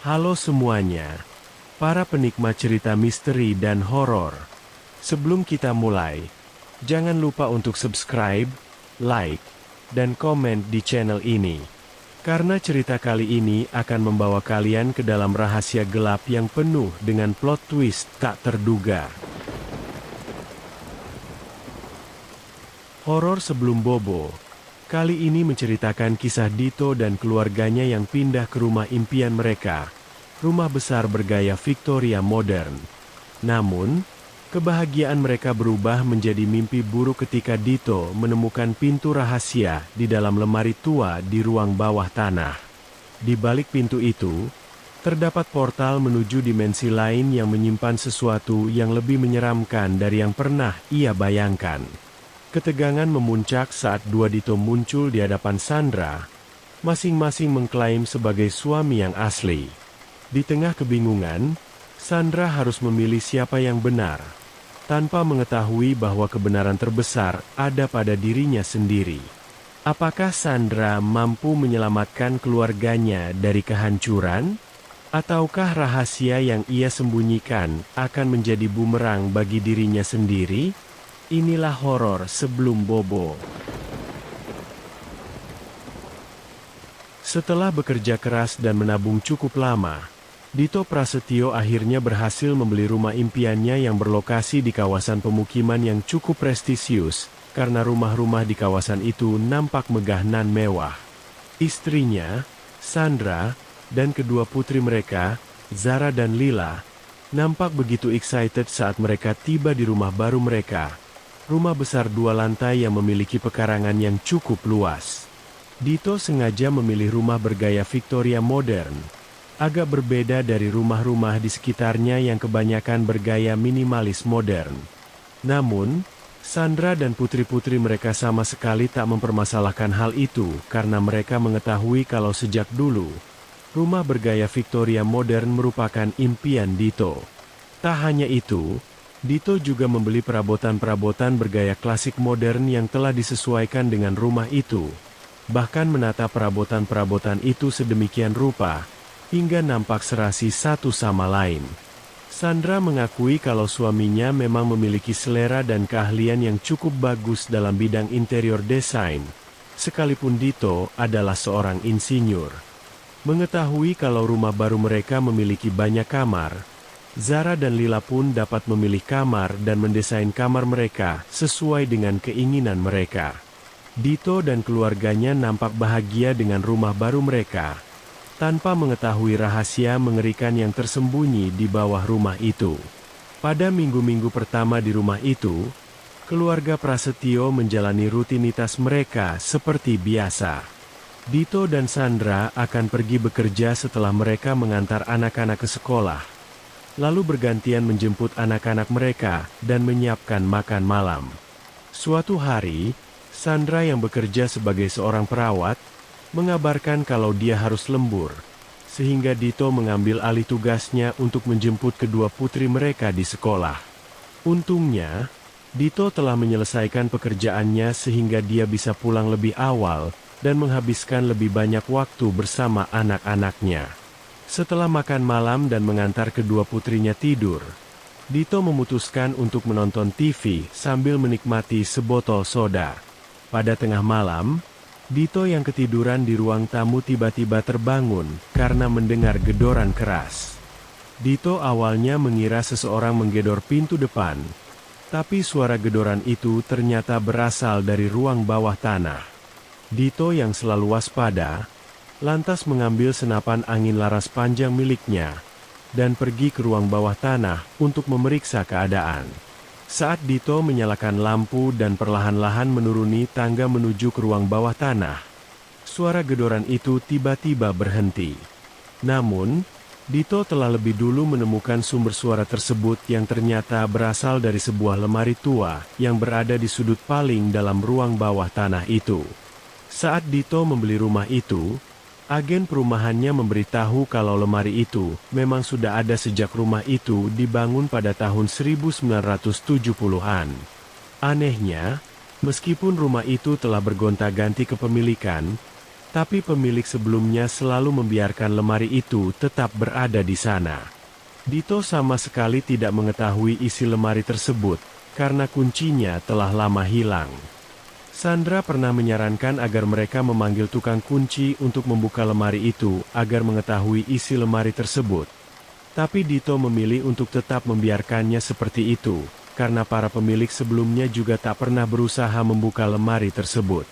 Halo semuanya, para penikmat cerita misteri dan horor. Sebelum kita mulai, jangan lupa untuk subscribe, like, dan komen di channel ini. Karena cerita kali ini akan membawa kalian ke dalam rahasia gelap yang penuh dengan plot twist tak terduga. Horor sebelum bobo. Kali ini menceritakan kisah Dito dan keluarganya yang pindah ke rumah impian mereka, rumah besar bergaya Victoria modern. Namun, kebahagiaan mereka berubah menjadi mimpi buruk ketika Dito menemukan pintu rahasia di dalam lemari tua di ruang bawah tanah. Di balik pintu itu, terdapat portal menuju dimensi lain yang menyimpan sesuatu yang lebih menyeramkan dari yang pernah ia bayangkan. Ketegangan memuncak saat dua Dito muncul di hadapan Sandra, masing-masing mengklaim sebagai suami yang asli. Di tengah kebingungan, Sandra harus memilih siapa yang benar, tanpa mengetahui bahwa kebenaran terbesar ada pada dirinya sendiri. Apakah Sandra mampu menyelamatkan keluarganya dari kehancuran? Ataukah rahasia yang ia sembunyikan akan menjadi bumerang bagi dirinya sendiri? Inilah horor sebelum bobo. Setelah bekerja keras dan menabung cukup lama, Dito Prasetyo akhirnya berhasil membeli rumah impiannya yang berlokasi di kawasan pemukiman yang cukup prestisius, karena rumah-rumah di kawasan itu nampak megah nan mewah. Istrinya, Sandra, dan kedua putri mereka, Zara dan Lila, nampak begitu excited saat mereka tiba di rumah baru mereka. Rumah besar 2 lantai yang memiliki pekarangan yang cukup luas. Dito sengaja memilih rumah bergaya Victoria modern, agak berbeda dari rumah-rumah di sekitarnya yang kebanyakan bergaya minimalis modern. Namun, Sandra dan putri-putri mereka sama sekali tak mempermasalahkan hal itu karena mereka mengetahui kalau sejak dulu, rumah bergaya Victoria modern merupakan impian Dito. Tak hanya itu, Dito juga membeli perabotan-perabotan bergaya klasik modern yang telah disesuaikan dengan rumah itu. Bahkan menata perabotan-perabotan itu sedemikian rupa, hingga nampak serasi satu sama lain. Sandra mengakui kalau suaminya memang memiliki selera dan keahlian yang cukup bagus dalam bidang interior design, sekalipun Dito adalah seorang insinyur. Mengetahui kalau rumah baru mereka memiliki banyak kamar, Zara dan Lila pun dapat memilih kamar dan mendesain kamar mereka sesuai dengan keinginan mereka. Dito dan keluarganya nampak bahagia dengan rumah baru mereka, tanpa mengetahui rahasia mengerikan yang tersembunyi di bawah rumah itu. Pada minggu-minggu pertama di rumah itu, keluarga Prasetyo menjalani rutinitas mereka seperti biasa. Dito dan Sandra akan pergi bekerja setelah mereka mengantar anak-anak ke sekolah, lalu bergantian menjemput anak-anak mereka dan menyiapkan makan malam. Suatu hari, Sandra yang bekerja sebagai seorang perawat, mengabarkan kalau dia harus lembur, sehingga Dito mengambil alih tugasnya untuk menjemput kedua putri mereka di sekolah. Untungnya, Dito telah menyelesaikan pekerjaannya sehingga dia bisa pulang lebih awal dan menghabiskan lebih banyak waktu bersama anak-anaknya. Setelah makan malam dan mengantar kedua putrinya tidur, Dito memutuskan untuk menonton TV sambil menikmati sebotol soda. Pada tengah malam, Dito yang ketiduran di ruang tamu tiba-tiba terbangun karena mendengar gedoran keras. Dito awalnya mengira seseorang menggedor pintu depan, tapi suara gedoran itu ternyata berasal dari ruang bawah tanah. Dito yang selalu waspada, lantas mengambil senapan angin laras panjang miliknya, dan pergi ke ruang bawah tanah untuk memeriksa keadaan. Saat Dito menyalakan lampu dan perlahan-lahan menuruni tangga menuju ke ruang bawah tanah, suara gedoran itu tiba-tiba berhenti. Namun, Dito telah lebih dulu menemukan sumber suara tersebut yang ternyata berasal dari sebuah lemari tua yang berada di sudut paling dalam ruang bawah tanah itu. Saat Dito membeli rumah itu, agen perumahannya memberitahu kalau lemari itu memang sudah ada sejak rumah itu dibangun pada tahun 1970-an. Anehnya, meskipun rumah itu telah bergonta-ganti kepemilikan, Tapi pemilik sebelumnya selalu membiarkan lemari itu tetap berada di sana. Dito sama sekali tidak mengetahui isi lemari tersebut, karena kuncinya telah lama hilang. Sandra pernah menyarankan agar mereka memanggil tukang kunci untuk membuka lemari itu agar mengetahui isi lemari tersebut. Tapi Dito memilih untuk tetap membiarkannya seperti itu, karena para pemilik sebelumnya juga tak pernah berusaha membuka lemari tersebut.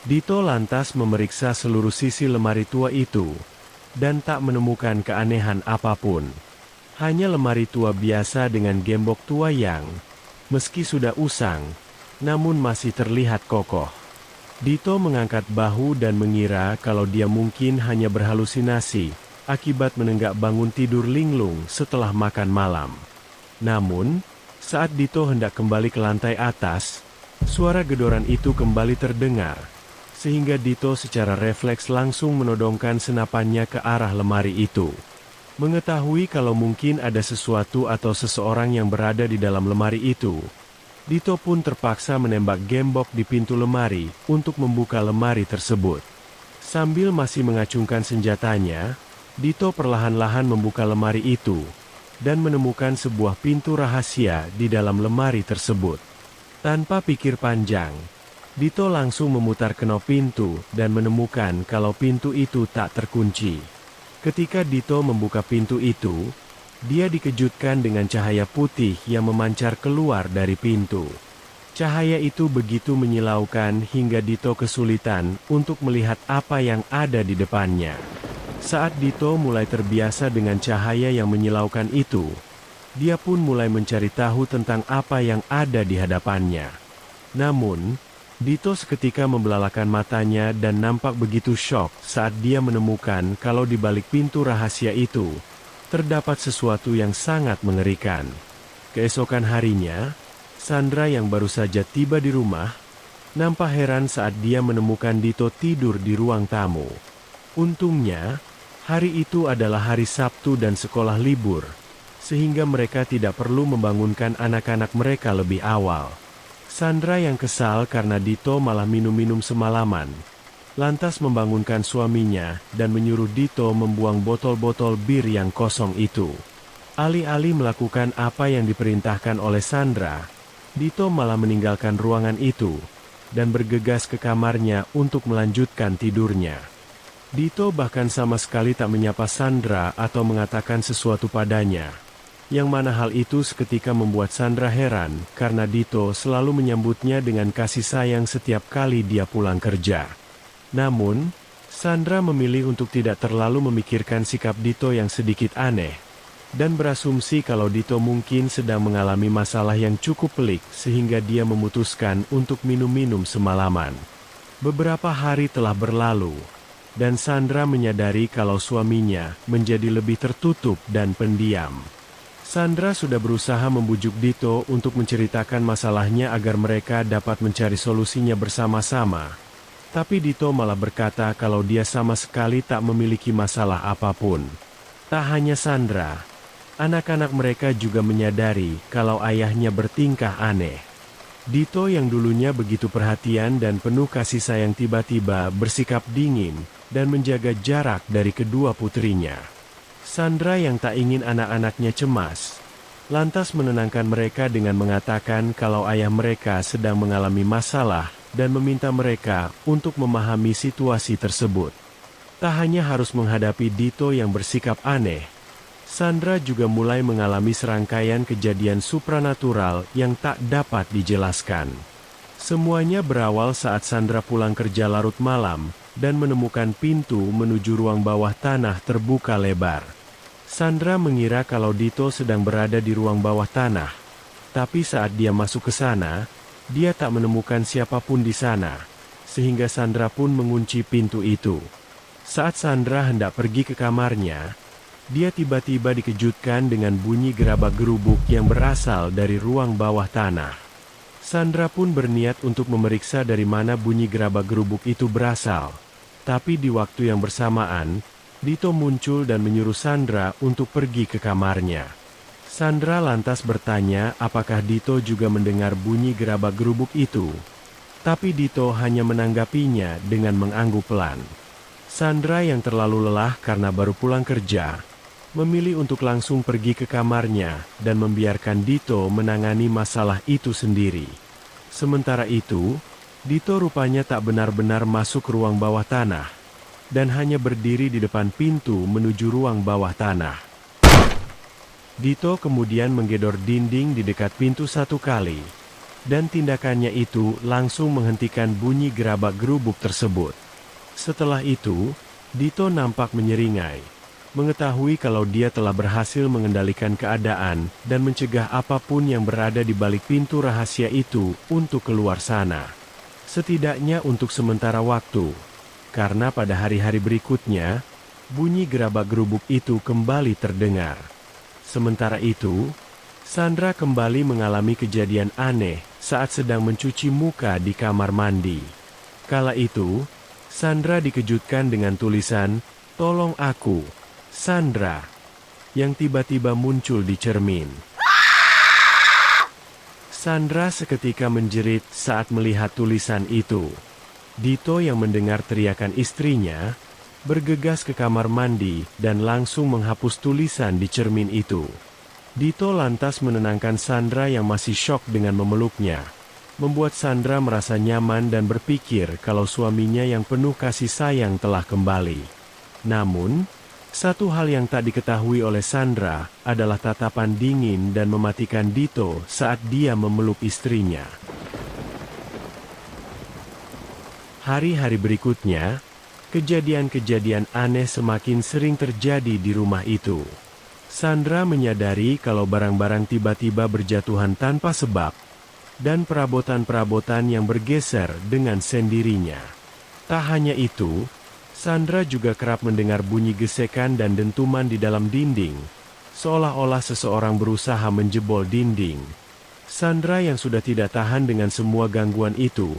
Dito lantas memeriksa seluruh sisi lemari tua itu, dan tak menemukan keanehan apapun. Hanya lemari tua biasa dengan gembok tua yang, meski sudah usang, namun masih terlihat kokoh. Dito mengangkat bahu dan mengira kalau dia mungkin hanya berhalusinasi, akibat menenggak bangun tidur linglung setelah makan malam. Namun, saat Dito hendak kembali ke lantai atas, suara gedoran itu kembali terdengar, sehingga Dito secara refleks langsung menodongkan senapannya ke arah lemari itu. Mengetahui kalau mungkin ada sesuatu atau seseorang yang berada di dalam lemari itu, Dito pun terpaksa menembak gembok di pintu lemari untuk membuka lemari tersebut. Sambil masih mengacungkan senjatanya, Dito perlahan-lahan membuka lemari itu, dan menemukan sebuah pintu rahasia di dalam lemari tersebut. Tanpa pikir panjang, Dito langsung memutar kenop pintu dan menemukan kalau pintu itu tak terkunci. Ketika Dito membuka pintu itu, dia dikejutkan dengan cahaya putih yang memancar keluar dari pintu. Cahaya itu begitu menyilaukan hingga Dito kesulitan untuk melihat apa yang ada di depannya. Saat Dito mulai terbiasa dengan cahaya yang menyilaukan itu, dia pun mulai mencari tahu tentang apa yang ada di hadapannya. Namun, Dito seketika membelalakan matanya dan nampak begitu syok saat dia menemukan kalau di balik pintu rahasia itu, terdapat sesuatu yang sangat mengerikan. Keesokan harinya, Sandra yang baru saja tiba di rumah, nampak heran saat dia menemukan Dito tidur di ruang tamu. Untungnya, hari itu adalah hari Sabtu dan sekolah libur, sehingga mereka tidak perlu membangunkan anak-anak mereka lebih awal. Sandra yang kesal karena Dito malah minum-minum semalaman, lantas membangunkan suaminya dan menyuruh Dito membuang botol-botol bir yang kosong itu. Alih-alih melakukan apa yang diperintahkan oleh Sandra, Dito malah meninggalkan ruangan itu, dan bergegas ke kamarnya untuk melanjutkan tidurnya. Dito bahkan sama sekali tak menyapa Sandra atau mengatakan sesuatu padanya. Yang mana hal itu seketika membuat Sandra heran, karena Dito selalu menyambutnya dengan kasih sayang setiap kali dia pulang kerja. Namun, Sandra memilih untuk tidak terlalu memikirkan sikap Dito yang sedikit aneh, dan berasumsi kalau Dito mungkin sedang mengalami masalah yang cukup pelik sehingga dia memutuskan untuk minum-minum semalaman. Beberapa hari telah berlalu, dan Sandra menyadari kalau suaminya menjadi lebih tertutup dan pendiam. Sandra sudah berusaha membujuk Dito untuk menceritakan masalahnya agar mereka dapat mencari solusinya bersama-sama. Tapi Dito malah berkata kalau dia sama sekali tak memiliki masalah apapun. Tak hanya Sandra, anak-anak mereka juga menyadari kalau ayahnya bertingkah aneh. Dito yang dulunya begitu perhatian dan penuh kasih sayang tiba-tiba bersikap dingin dan menjaga jarak dari kedua putrinya. Sandra yang tak ingin anak-anaknya cemas, lantas menenangkan mereka dengan mengatakan kalau ayah mereka sedang mengalami masalah dan meminta mereka untuk memahami situasi tersebut. Tak hanya harus menghadapi Dito yang bersikap aneh, Sandra juga mulai mengalami serangkaian kejadian supranatural yang tak dapat dijelaskan. Semuanya berawal saat Sandra pulang kerja larut malam dan menemukan pintu menuju ruang bawah tanah terbuka lebar. Sandra mengira kalau Dito sedang berada di ruang bawah tanah, tapi saat dia masuk ke sana, dia tak menemukan siapapun di sana, sehingga Sandra pun mengunci pintu itu. Saat Sandra hendak pergi ke kamarnya, dia tiba-tiba dikejutkan dengan bunyi gerabak-gerubuk yang berasal dari ruang bawah tanah. Sandra pun berniat untuk memeriksa dari mana bunyi gerabak-gerubuk itu berasal, tapi di waktu yang bersamaan, Dito muncul dan menyuruh Sandra untuk pergi ke kamarnya. Sandra lantas bertanya apakah Dito juga mendengar bunyi gerabak-gerubuk itu. Tapi Dito hanya menanggapinya dengan mengangguk pelan. Sandra yang terlalu lelah karena baru pulang kerja, memilih untuk langsung pergi ke kamarnya dan membiarkan Dito menangani masalah itu sendiri. Sementara itu, Dito rupanya tak benar-benar masuk ke ruang bawah tanah, dan hanya berdiri di depan pintu menuju ruang bawah tanah. Dito kemudian menggedor dinding di dekat pintu 1 kali, dan tindakannya itu langsung menghentikan bunyi gerabak-gerubuk tersebut. Setelah itu, Dito nampak menyeringai, mengetahui kalau dia telah berhasil mengendalikan keadaan dan mencegah apapun yang berada di balik pintu rahasia itu untuk keluar sana. Setidaknya untuk sementara waktu, karena pada hari-hari berikutnya, bunyi gerabak-gerubuk itu kembali terdengar. Sementara itu, Sandra kembali mengalami kejadian aneh saat sedang mencuci muka di kamar mandi. Kala itu, Sandra dikejutkan dengan tulisan, "Tolong aku, Sandra," yang tiba-tiba muncul di cermin. Sandra seketika menjerit saat melihat tulisan itu. Dito yang mendengar teriakan istrinya, bergegas ke kamar mandi dan langsung menghapus tulisan di cermin itu. Dito lantas menenangkan Sandra yang masih syok dengan memeluknya, membuat Sandra merasa nyaman dan berpikir kalau suaminya yang penuh kasih sayang telah kembali. Namun, satu hal yang tak diketahui oleh Sandra adalah tatapan dingin dan mematikan Dito saat dia memeluk istrinya. Hari-hari berikutnya, kejadian-kejadian aneh semakin sering terjadi di rumah itu. Sandra menyadari kalau barang-barang tiba-tiba berjatuhan tanpa sebab, dan perabotan-perabotan yang bergeser dengan sendirinya. Tak hanya itu, Sandra juga kerap mendengar bunyi gesekan dan dentuman di dalam dinding, seolah-olah seseorang berusaha menjebol dinding. Sandra yang sudah tidak tahan dengan semua gangguan itu,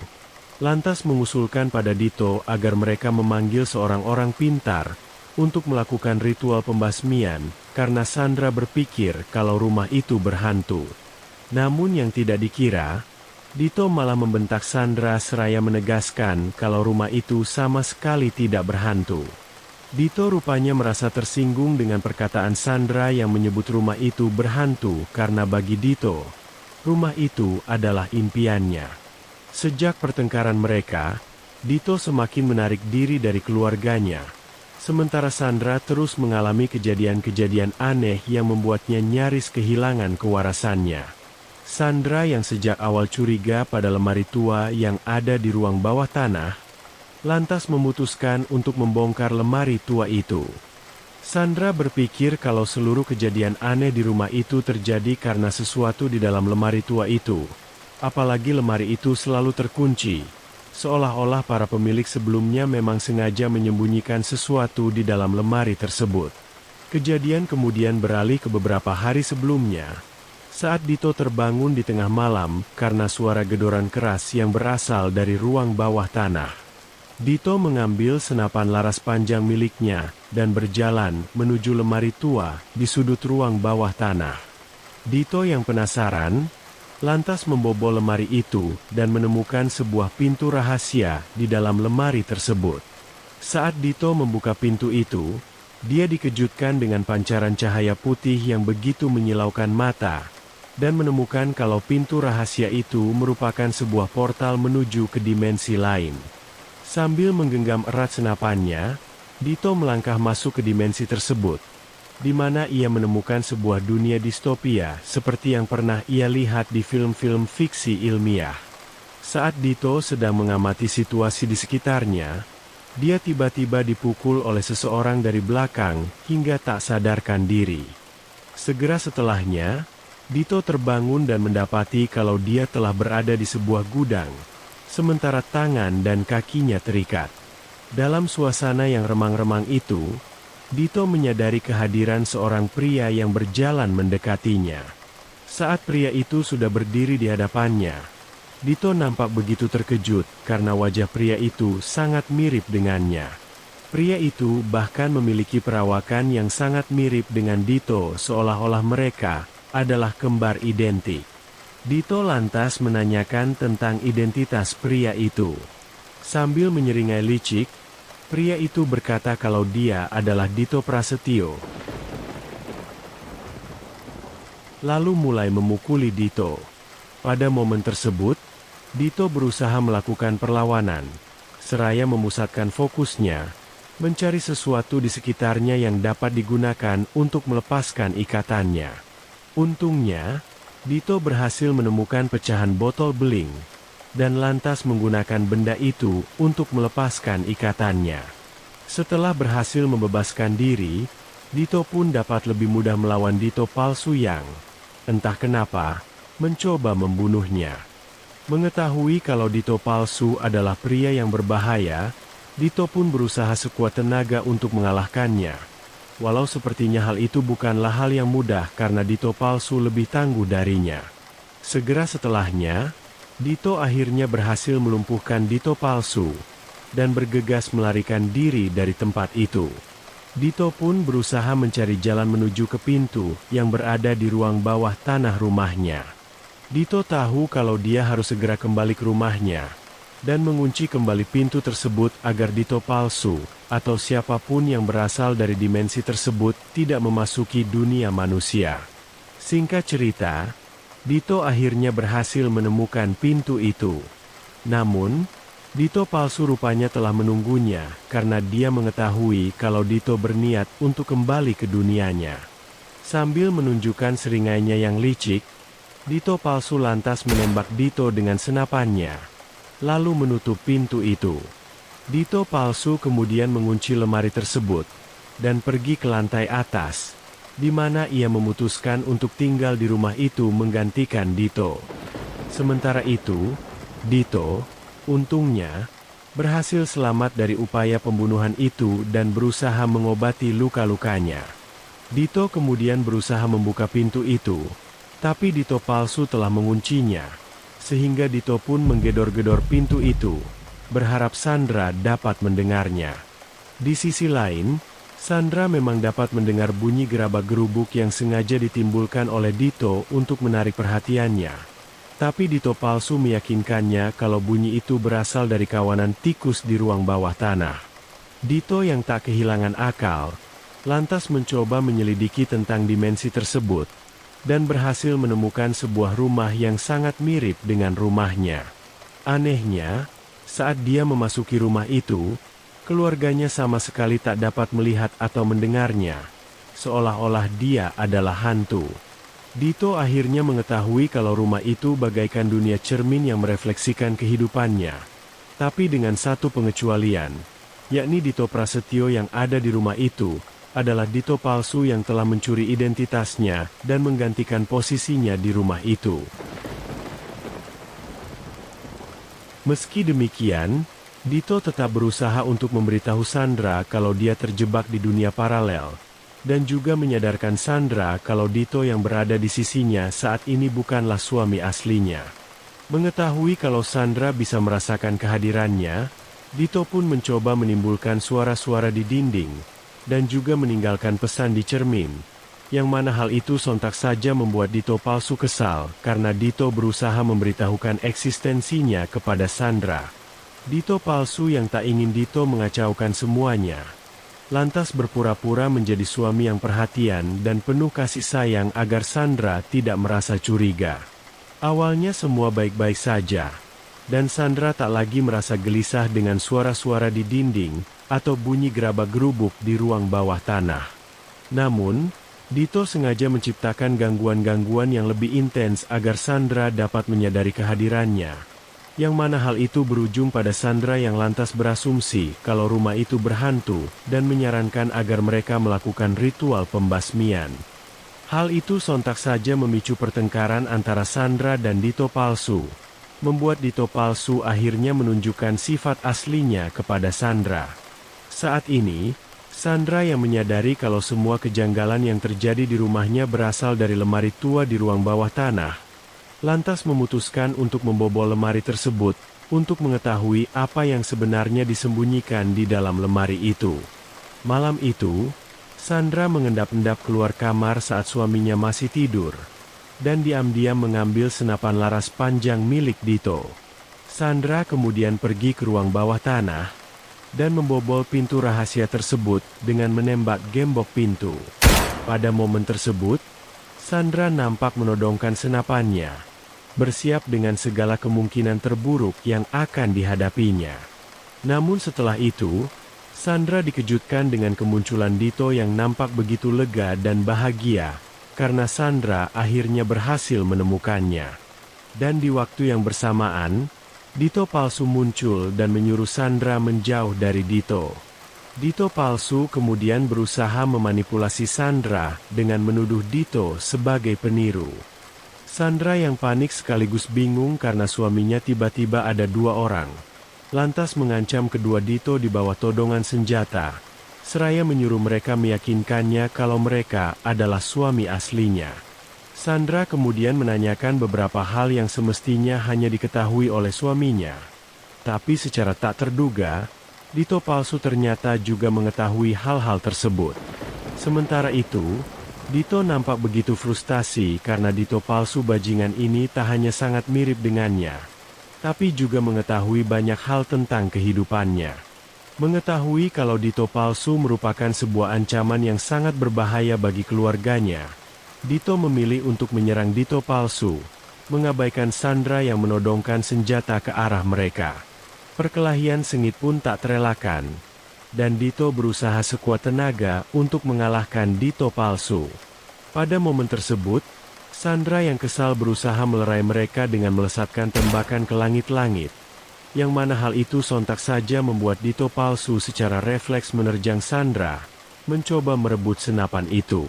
lantas mengusulkan pada Dito agar mereka memanggil seorang orang pintar untuk melakukan ritual pembasmian, karena Sandra berpikir kalau rumah itu berhantu. Namun yang tidak dikira, Dito malah membentak Sandra seraya menegaskan kalau rumah itu sama sekali tidak berhantu. Dito rupanya merasa tersinggung dengan perkataan Sandra yang menyebut rumah itu berhantu karena bagi Dito, rumah itu adalah impiannya. Sejak pertengkaran mereka, Dito semakin menarik diri dari keluarganya, sementara Sandra terus mengalami kejadian-kejadian aneh yang membuatnya nyaris kehilangan kewarasannya. Sandra yang sejak awal curiga pada lemari tua yang ada di ruang bawah tanah, lantas memutuskan untuk membongkar lemari tua itu. Sandra berpikir kalau seluruh kejadian aneh di rumah itu terjadi karena sesuatu di dalam lemari tua itu. Apalagi lemari itu selalu terkunci, seolah-olah para pemilik sebelumnya memang sengaja menyembunyikan sesuatu di dalam lemari tersebut. Kejadian kemudian beralih ke beberapa hari sebelumnya, saat Dito terbangun di tengah malam karena suara gedoran keras yang berasal dari ruang bawah tanah. Dito mengambil senapan laras panjang miliknya dan berjalan menuju lemari tua di sudut ruang bawah tanah. Dito yang penasaran, lantas membobol lemari itu dan menemukan sebuah pintu rahasia di dalam lemari tersebut. Saat Dito membuka pintu itu, dia dikejutkan dengan pancaran cahaya putih yang begitu menyilaukan mata, dan menemukan kalau pintu rahasia itu merupakan sebuah portal menuju ke dimensi lain. Sambil menggenggam erat senapannya, Dito melangkah masuk ke dimensi tersebut, di mana ia menemukan sebuah dunia distopia seperti yang pernah ia lihat di film-film fiksi ilmiah. Saat Dito sedang mengamati situasi di sekitarnya, dia tiba-tiba dipukul oleh seseorang dari belakang hingga tak sadarkan diri. Segera setelahnya, Dito terbangun dan mendapati kalau dia telah berada di sebuah gudang, sementara tangan dan kakinya terikat. Dalam suasana yang remang-remang itu, Dito menyadari kehadiran seorang pria yang berjalan mendekatinya. Saat pria itu sudah berdiri di hadapannya, Dito nampak begitu terkejut karena wajah pria itu sangat mirip dengannya. Pria itu bahkan memiliki perawakan yang sangat mirip dengan Dito, seolah-olah mereka adalah kembar identik. Dito lantas menanyakan tentang identitas pria itu. Sambil menyeringai licik, Pria itu berkata kalau dia adalah Dito Prasetyo. Lalu mulai memukuli Dito. Pada momen tersebut, Dito berusaha melakukan perlawanan, seraya memusatkan fokusnya, mencari sesuatu di sekitarnya yang dapat digunakan untuk melepaskan ikatannya. Untungnya, Dito berhasil menemukan pecahan botol beling, dan lantas menggunakan benda itu untuk melepaskan ikatannya. Setelah berhasil membebaskan diri, Dito pun dapat lebih mudah melawan Dito palsu yang, entah kenapa, mencoba membunuhnya. Mengetahui kalau Dito palsu adalah pria yang berbahaya, Dito pun berusaha sekuat tenaga untuk mengalahkannya. Walau sepertinya hal itu bukanlah hal yang mudah karena Dito palsu lebih tangguh darinya. Segera setelahnya, Dito akhirnya berhasil melumpuhkan Dito palsu, dan bergegas melarikan diri dari tempat itu. Dito pun berusaha mencari jalan menuju ke pintu yang berada di ruang bawah tanah rumahnya. Dito tahu kalau dia harus segera kembali ke rumahnya, dan mengunci kembali pintu tersebut agar Dito palsu, atau siapapun yang berasal dari dimensi tersebut, tidak memasuki dunia manusia. Singkat cerita, Dito akhirnya berhasil menemukan pintu itu. Namun, Dito palsu rupanya telah menunggunya, karena dia mengetahui kalau Dito berniat untuk kembali ke dunianya. Sambil menunjukkan seringainya yang licik, Dito palsu lantas menembak Dito dengan senapannya, lalu menutup pintu itu. Dito palsu kemudian mengunci lemari tersebut, dan pergi ke lantai atas, di mana ia memutuskan untuk tinggal di rumah itu menggantikan Dito. Sementara itu, Dito, untungnya, berhasil selamat dari upaya pembunuhan itu dan berusaha mengobati luka-lukanya. Dito kemudian berusaha membuka pintu itu, tapi Dito palsu telah menguncinya, sehingga Dito pun menggedor-gedor pintu itu, berharap Sandra dapat mendengarnya. Di sisi lain, Sandra memang dapat mendengar bunyi gerabak-gerubuk yang sengaja ditimbulkan oleh Dito untuk menarik perhatiannya. Tapi Dito palsu meyakinkannya kalau bunyi itu berasal dari kawanan tikus di ruang bawah tanah. Dito yang tak kehilangan akal, lantas mencoba menyelidiki tentang dimensi tersebut, dan berhasil menemukan sebuah rumah yang sangat mirip dengan rumahnya. Anehnya, saat dia memasuki rumah itu, keluarganya sama sekali tak dapat melihat atau mendengarnya, seolah-olah dia adalah hantu. Dito akhirnya mengetahui kalau rumah itu bagaikan dunia cermin yang merefleksikan kehidupannya. Tapi dengan satu pengecualian, yakni Dito Prasetyo yang ada di rumah itu, adalah Dito palsu yang telah mencuri identitasnya dan menggantikan posisinya di rumah itu. Meski demikian, Dito tetap berusaha untuk memberitahu Sandra kalau dia terjebak di dunia paralel, dan juga menyadarkan Sandra kalau Dito yang berada di sisinya saat ini bukanlah suami aslinya. Mengetahui kalau Sandra bisa merasakan kehadirannya, Dito pun mencoba menimbulkan suara-suara di dinding, dan juga meninggalkan pesan di cermin, yang mana hal itu sontak saja membuat Dito palsu kesal karena Dito berusaha memberitahukan eksistensinya kepada Sandra. Dito palsu yang tak ingin Dito mengacaukan semuanya, lantas berpura-pura menjadi suami yang perhatian dan penuh kasih sayang agar Sandra tidak merasa curiga. Awalnya semua baik-baik saja, dan Sandra tak lagi merasa gelisah dengan suara-suara di dinding, atau bunyi gerabak-gerubuk di ruang bawah tanah. Namun, Dito sengaja menciptakan gangguan-gangguan yang lebih intens agar Sandra dapat menyadari kehadirannya, yang mana hal itu berujung pada Sandra yang lantas berasumsi kalau rumah itu berhantu dan menyarankan agar mereka melakukan ritual pembasmian. Hal itu sontak saja memicu pertengkaran antara Sandra dan Dito palsu, membuat Dito palsu akhirnya menunjukkan sifat aslinya kepada Sandra. Saat ini, Sandra yang menyadari kalau semua kejanggalan yang terjadi di rumahnya berasal dari lemari tua di ruang bawah tanah, lantas memutuskan untuk membobol lemari tersebut, untuk mengetahui apa yang sebenarnya disembunyikan di dalam lemari itu. Malam itu, Sandra mengendap-endap keluar kamar saat suaminya masih tidur, dan diam-diam mengambil senapan laras panjang milik Dito. Sandra kemudian pergi ke ruang bawah tanah, dan membobol pintu rahasia tersebut dengan menembak gembok pintu. Pada momen tersebut, Sandra nampak menodongkan senapannya, bersiap dengan segala kemungkinan terburuk yang akan dihadapinya. Namun setelah itu, Sandra dikejutkan dengan kemunculan Dito yang nampak begitu lega dan bahagia, karena Sandra akhirnya berhasil menemukannya. Dan di waktu yang bersamaan, Dito palsu muncul dan menyuruh Sandra menjauh dari Dito. Dito palsu kemudian berusaha memanipulasi Sandra dengan menuduh Dito sebagai peniru. Sandra yang panik sekaligus bingung karena suaminya tiba-tiba ada dua orang, lantas mengancam kedua Dito di bawah todongan senjata, seraya menyuruh mereka meyakinkannya kalau mereka adalah suami aslinya. Sandra kemudian menanyakan beberapa hal yang semestinya hanya diketahui oleh suaminya. Tapi secara tak terduga, Dito palsu ternyata juga mengetahui hal-hal tersebut. Sementara itu, Dito nampak begitu frustasi karena Dito palsu bajingan ini tak hanya sangat mirip dengannya, tapi juga mengetahui banyak hal tentang kehidupannya. Mengetahui kalau Dito palsu merupakan sebuah ancaman yang sangat berbahaya bagi keluarganya, Dito memilih untuk menyerang Dito palsu, mengabaikan Sandra yang menodongkan senjata ke arah mereka. Perkelahian sengit pun tak terelakkan, dan Dito berusaha sekuat tenaga untuk mengalahkan Dito palsu. Pada momen tersebut, Sandra yang kesal berusaha melerai mereka dengan melesatkan tembakan ke langit-langit, yang mana hal itu sontak saja membuat Dito palsu secara refleks menerjang Sandra, mencoba merebut senapan itu.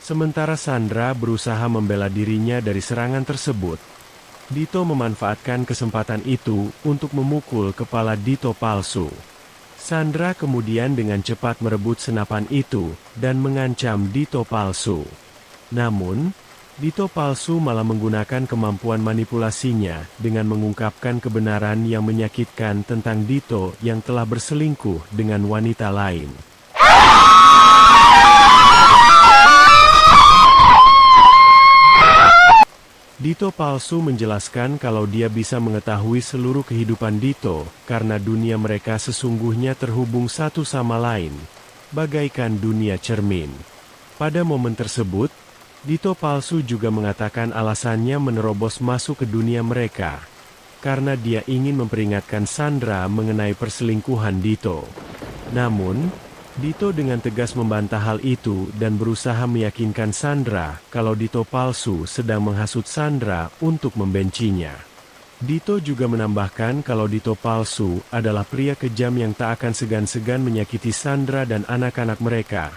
Sementara Sandra berusaha membela dirinya dari serangan tersebut, Dito memanfaatkan kesempatan itu untuk memukul kepala Dito palsu. Sandra kemudian dengan cepat merebut senapan itu dan mengancam Dito palsu. Namun, Dito palsu malah menggunakan kemampuan manipulasinya dengan mengungkapkan kebenaran yang menyakitkan tentang Dito yang telah berselingkuh dengan wanita lain. Dito palsu menjelaskan kalau dia bisa mengetahui seluruh kehidupan Dito karena dunia mereka sesungguhnya terhubung satu sama lain, bagaikan dunia cermin. Pada momen tersebut, Dito palsu juga mengatakan alasannya menerobos masuk ke dunia mereka, karena dia ingin memperingatkan Sandra mengenai perselingkuhan Dito. Namun, Dito dengan tegas membantah hal itu dan berusaha meyakinkan Sandra kalau Dito palsu sedang menghasut Sandra untuk membencinya. Dito juga menambahkan kalau Dito palsu adalah pria kejam yang tak akan segan-segan menyakiti Sandra dan anak-anak mereka,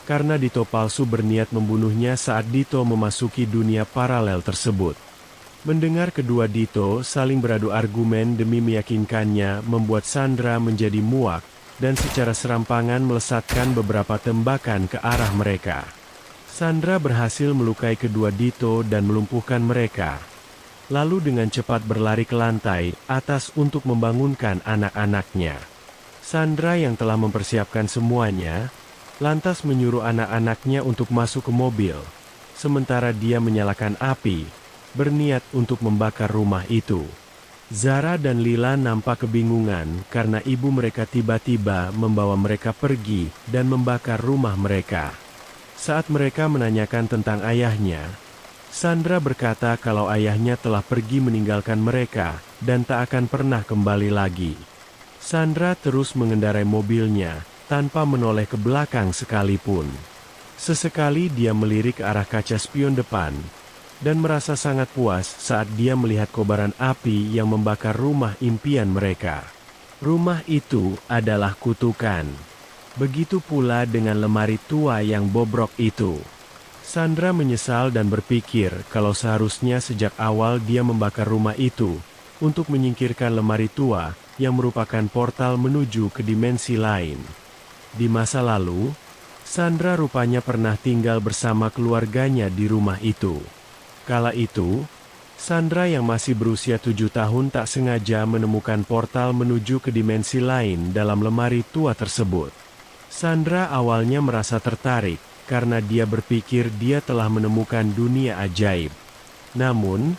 karena Dito palsu berniat membunuhnya saat Dito memasuki dunia paralel tersebut. Mendengar kedua Dito saling beradu argumen demi meyakinkannya membuat Sandra menjadi muak, dan secara serampangan melesatkan beberapa tembakan ke arah mereka. Sandra berhasil melukai kedua Dito dan melumpuhkan mereka, lalu dengan cepat berlari ke lantai atas untuk membangunkan anak-anaknya. Sandra yang telah mempersiapkan semuanya, lantas menyuruh anak-anaknya untuk masuk ke mobil, sementara dia menyalakan api, berniat untuk membakar rumah itu. Zara dan Lila nampak kebingungan karena ibu mereka tiba-tiba membawa mereka pergi dan membakar rumah mereka. Saat mereka menanyakan tentang ayahnya, Sandra berkata kalau ayahnya telah pergi meninggalkan mereka dan tak akan pernah kembali lagi. Sandra terus mengendarai mobilnya tanpa menoleh ke belakang sekalipun. Sesekali dia melirik ke arah kaca spion depan, dan merasa sangat puas saat dia melihat kobaran api yang membakar rumah impian mereka. Rumah itu adalah kutukan. Begitu pula dengan lemari tua yang bobrok itu. Sandra menyesal dan berpikir kalau seharusnya sejak awal dia membakar rumah itu untuk menyingkirkan lemari tua yang merupakan portal menuju ke dimensi lain. Di masa lalu, Sandra rupanya pernah tinggal bersama keluarganya di rumah itu. Kala itu, Sandra yang masih berusia 7 tahun tak sengaja menemukan portal menuju ke dimensi lain dalam lemari tua tersebut. Sandra awalnya merasa tertarik, karena dia berpikir dia telah menemukan dunia ajaib. Namun,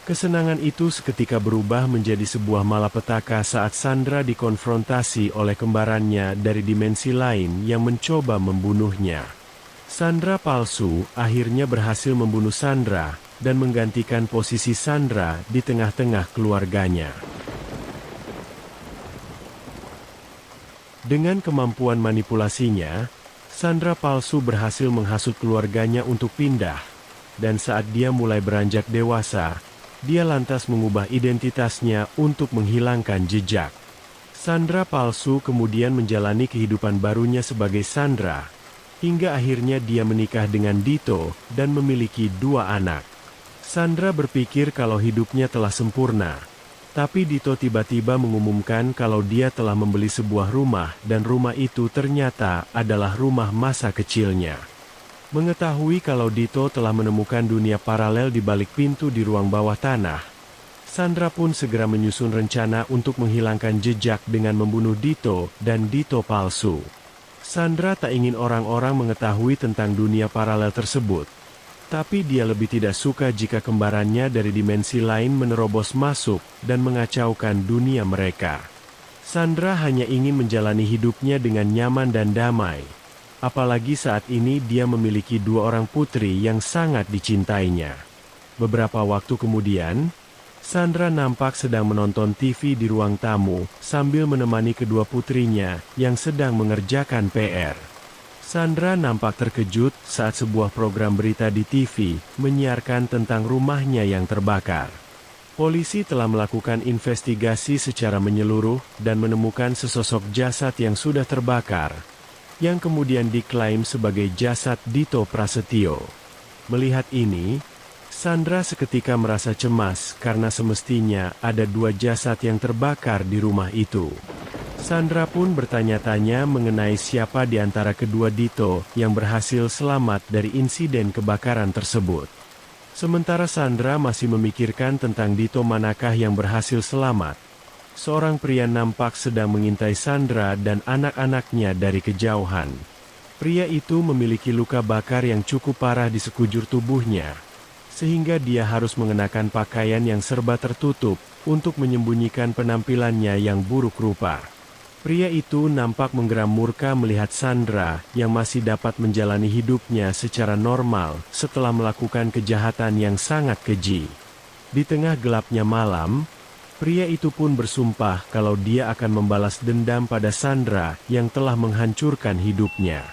Kesenangan itu seketika berubah menjadi sebuah malapetaka saat Sandra dikonfrontasi oleh kembarannya dari dimensi lain yang mencoba membunuhnya. Sandra palsu akhirnya berhasil membunuh Sandra dan menggantikan posisi Sandra di tengah-tengah keluarganya. Dengan kemampuan manipulasinya, Sandra palsu berhasil menghasut keluarganya untuk pindah, dan saat dia mulai beranjak dewasa, dia lantas mengubah identitasnya untuk menghilangkan jejak. Sandra palsu kemudian menjalani kehidupan barunya sebagai Sandra, hingga akhirnya dia menikah dengan Dito dan memiliki 2 anak. Sandra berpikir kalau hidupnya telah sempurna, tapi Dito tiba-tiba mengumumkan kalau dia telah membeli sebuah rumah dan rumah itu ternyata adalah rumah masa kecilnya. Mengetahui kalau Dito telah menemukan dunia paralel di balik pintu di ruang bawah tanah, Sandra pun segera menyusun rencana untuk menghilangkan jejak dengan membunuh Dito dan Dito palsu. Sandra tak ingin orang-orang mengetahui tentang dunia paralel tersebut, tapi dia lebih tidak suka jika kembarannya dari dimensi lain menerobos masuk dan mengacaukan dunia mereka. Sandra hanya ingin menjalani hidupnya dengan nyaman dan damai. Apalagi saat ini dia memiliki 2 orang putri yang sangat dicintainya. Beberapa waktu kemudian, Sandra nampak sedang menonton TV di ruang tamu sambil menemani kedua putrinya yang sedang mengerjakan PR. Sandra nampak terkejut saat sebuah program berita di TV menyiarkan tentang rumahnya yang terbakar. Polisi telah melakukan investigasi secara menyeluruh dan menemukan sesosok jasad yang sudah terbakar, yang kemudian diklaim sebagai jasad Dito Prasetyo. Melihat ini, Sandra seketika merasa cemas karena semestinya ada 2 jasad yang terbakar di rumah itu. Sandra pun bertanya-tanya mengenai siapa di antara kedua Dito yang berhasil selamat dari insiden kebakaran tersebut. Sementara Sandra masih memikirkan tentang Dito manakah yang berhasil selamat, seorang pria nampak sedang mengintai Sandra dan anak-anaknya dari kejauhan. Pria itu memiliki luka bakar yang cukup parah di sekujur tubuhnya, sehingga dia harus mengenakan pakaian yang serba tertutup untuk menyembunyikan penampilannya yang buruk rupa. Pria itu nampak menggeram murka melihat Sandra yang masih dapat menjalani hidupnya secara normal setelah melakukan kejahatan yang sangat keji. Di tengah gelapnya malam, pria itu pun bersumpah kalau dia akan membalas dendam pada Sandra yang telah menghancurkan hidupnya.